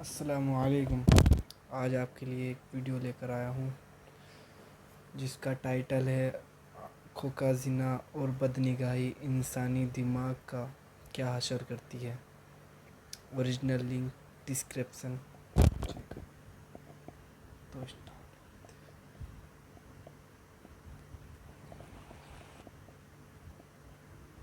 السلام علیکم۔ آج آپ کے لیے ایک ویڈیو لے کر آیا ہوں جس کا ٹائٹل ہے آنکھوں کا زنا اور بدنگاہی انسانی دماغ کا کیا حشر کرتی ہے۔ Original link description.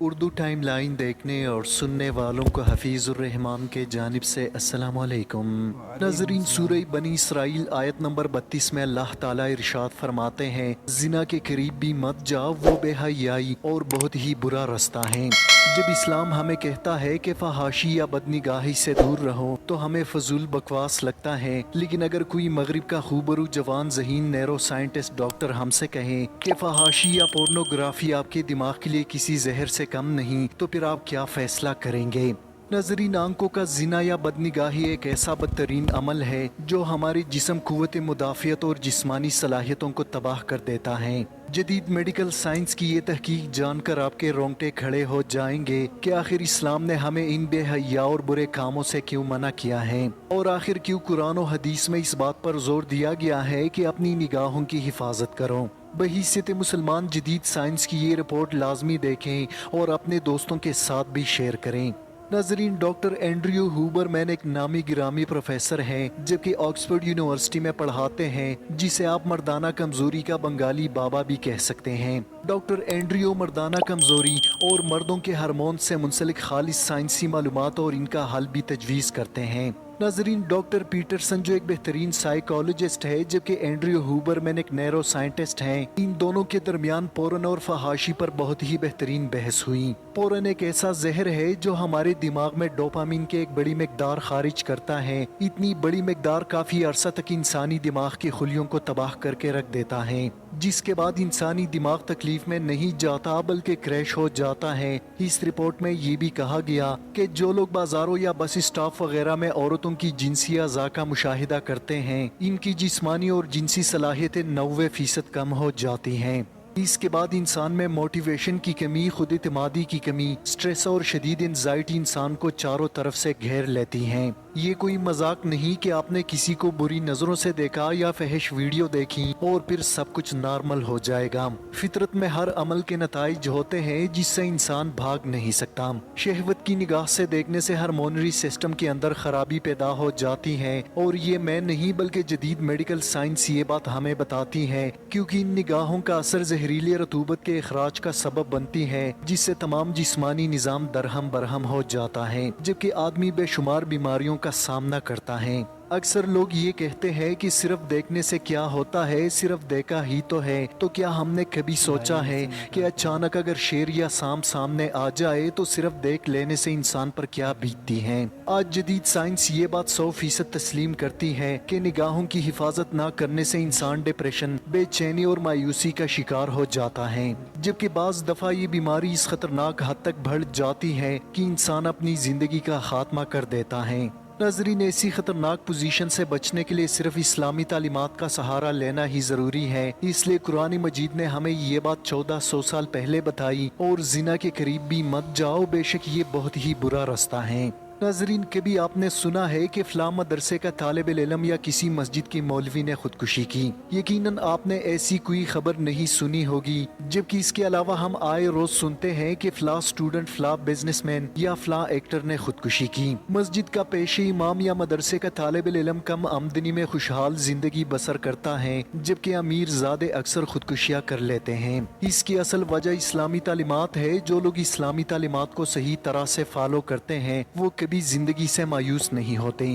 Urdu time line دیکھنے اور سننے والوں کو حفیظ الرحمان کے جانب سے السلام علیکم۔ وعلیکم ناظرین، السلام۔ سورہ بنی اسرائیل آیت نمبر 32 میں اللہ تعالیٰ ارشاد فرماتے ہیں، زنا کے قریب بھی مت جاؤ، وہ بے حیائی اور بہت ہی برا رستہ ہے۔ جب اسلام ہمیں کہتا ہے کہ فحاشی یا بدنگاہی سے دور رہو تو ہمیں فضول بکواس لگتا ہے، لیکن اگر کوئی مغرب کا خوبرو جوان ذہین نیرو سائنٹسٹ ڈاکٹر ہم سے کہے کہ فحاشی یا پورنوگرافی آپ کے دماغ کے لیے کسی زہر سے کم نہیں، تو پھر آپ کیا فیصلہ کریں گے؟ ناظرین، آنکھوں کا زنا یا بدنگاہی ایک ایسا بدترین عمل ہے جو ہمارے جسم، قوت مدافعت اور جسمانی صلاحیتوں کو تباہ کر دیتا ہے۔ جدید میڈیکل سائنس کی یہ تحقیق جان کر آپ کے رونگٹے کھڑے ہو جائیں گے کہ آخر اسلام نے ہمیں ان بے حیا اور برے کاموں سے کیوں منع کیا ہے، اور آخر کیوں قرآن و حدیث میں اس بات پر زور دیا گیا ہے کہ اپنی نگاہوں کی حفاظت کرو۔ بحیثیت مسلمان جدید سائنس کی یہ رپورٹ لازمی دیکھیں اور اپنے دوستوں کے ساتھ بھی شیئر کریں۔ ناظرین، ڈاکٹر اینڈریو ہوبر مین ایک نامی گرامی پروفیسر ہیں جبکہ آکسفورڈ یونیورسٹی میں پڑھاتے ہیں، جسے آپ مردانہ کمزوری کا بنگالی بابا بھی کہہ سکتے ہیں۔ ڈاکٹر اینڈریو مردانہ کمزوری اور مردوں کے ہارمون سے منسلک خالص سائنسی معلومات اور ان کا حل بھی تجویز کرتے ہیں۔ ناظرین، ڈاکٹر پیٹرسن جو ایک بہترین سائیکالوجسٹ ہے جبکہ اینڈریو ہوبر مین ایک نیرو سائنٹسٹ ہیں، ان دونوں کے درمیان پورن اور فحاشی پر بہت ہی بہترین بحث ہوئی۔ پورن ایک ایسا زہر ہے جو ہمارے دماغ میں ڈوپامین کے ایک بڑی مقدار خارج کرتا ہے۔ اتنی بڑی مقدار کافی عرصہ تک انسانی دماغ کی خلیوں کو تباہ کر کے رکھ دیتا ہے، جس کے بعد انسانی دماغ تکلیف میں نہیں جاتا بلکہ کریش ہو جاتا ہے۔ اس رپورٹ میں یہ بھی کہا گیا کہ جو لوگ بازاروں یا بس اسٹاپ وغیرہ میں عورتوں کی جنسی اعضاء کا مشاہدہ کرتے ہیں، ان کی جسمانی اور جنسی صلاحیتیں 90% کم ہو جاتی ہیں۔ اس کے بعد انسان میں موٹیویشن کی کمی، خود اعتمادی کی کمی، سٹریس اور شدید انزائٹی انسان کو چاروں طرف سے گھیر لیتی ہیں۔ یہ کوئی مذاق نہیں کہ آپ نے کسی کو بری نظروں سے دیکھا یا فحش ویڈیو دیکھی اور پھر سب کچھ نارمل ہو جائے گا۔ فطرت میں ہر عمل کے نتائج ہوتے ہیں جس سے انسان بھاگ نہیں سکتا۔ شہوت کی نگاہ سے دیکھنے سے ہارمونری سسٹم کے اندر خرابی پیدا ہو جاتی ہے، اور یہ میں نہیں بلکہ جدید میڈیکل سائنس یہ بات ہمیں بتاتی ہے، کیونکہ ان نگاہوں کا اثر زہریلی رطوبت کے اخراج کا سبب بنتی ہے، جس سے تمام جسمانی نظام درہم برہم ہو جاتا ہے، جبکہ آدمی بے شمار بیماریوں کا سامنا کرتا ہے۔ اکثر لوگ یہ کہتے ہیں کہ صرف دیکھنے سے کیا ہوتا ہے، صرف دیکھا ہی تو ہے، تو کیا ہم نے کبھی سوچا ہے کہ اچانک اگر شیر یا سانپ سامنے آ جائے تو صرف دیکھ لینے سے انسان پر کیا بیتتی ہے؟ آج جدید سائنس یہ بات 100% تسلیم کرتی ہے کہ نگاہوں کی حفاظت نہ کرنے سے انسان ڈپریشن، بے چینی اور مایوسی کا شکار ہو جاتا ہے، جبکہ بعض دفعہ یہ بیماری اس خطرناک حد تک بڑھ جاتی ہے کہ انسان اپنی زندگی کا خاتمہ کر دیتا ہے۔ ناظرین، ایسی خطرناک پوزیشن سے بچنے کے لیے صرف اسلامی تعلیمات کا سہارا لینا ہی ضروری ہے۔ اس لیے قرآن مجید نے ہمیں یہ بات 1400 سال پہلے بتائی، اور زنا کے قریب بھی مت جاؤ، بے شک یہ بہت ہی برا رستہ ہے۔ ناظرین، کبھی آپ نے سنا ہے کہ فلاں مدرسے کا طالب علم یا کسی مسجد کی مولوی نے خودکشی کی؟ یقیناً آپ نے ایسی کوئی خبر نہیں سنی ہوگی، جبکہ اس کے علاوہ ہم آئے روز سنتے ہیں کہ فلاں اسٹوڈنٹ، فلاں بزنس مین یا فلاں ایکٹر نے خودکشی کی۔ مسجد کا پیشے امام یا مدرسے کا طالب علم کم آمدنی میں خوشحال زندگی بسر کرتا ہے، جبکہ امیر زادے اکثر خودکشیاں کر لیتے ہیں۔ اس کی اصل وجہ اسلامی تعلیمات ہے۔ جو لوگ اسلامی تعلیمات کو صحیح طرح سے فالو کرتے ہیں وہ کبھی زندگی سے مایوس نہیں ہوتے۔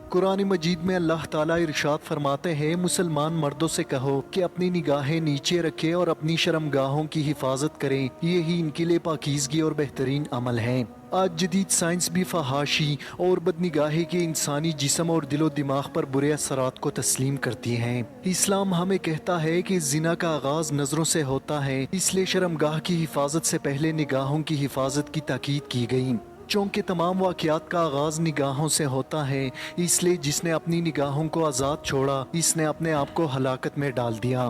قرآن مجید میں اللہ تعالیٰ ارشاد فرماتے ہیں، مسلمان مردوں سے کہو کہ اپنی نگاہیں نیچے رکھیں اور اپنی شرمگاہوں کی حفاظت کریں، یہی ان کے لیے پاکیزگی اور بہترین عمل ہے۔ آج جدید سائنس بھی فحاشی اور بدنگاہی کے انسانی جسم اور دل و دماغ پر برے اثرات کو تسلیم کرتی ہے۔ اسلام ہمیں کہتا ہے کہ زنا کا آغاز نظروں سے ہوتا ہے، اس لیے شرمگاہ کی حفاظت سے پہلے نگاہوں کی حفاظت کی تاکید کی گئی۔ چونکہ تمام واقعات کا آغاز نگاہوں سے ہوتا ہے، اس لیے جس نے اپنی نگاہوں کو آزاد چھوڑا، اس نے اپنے آپ کو ہلاکت میں ڈال دیا۔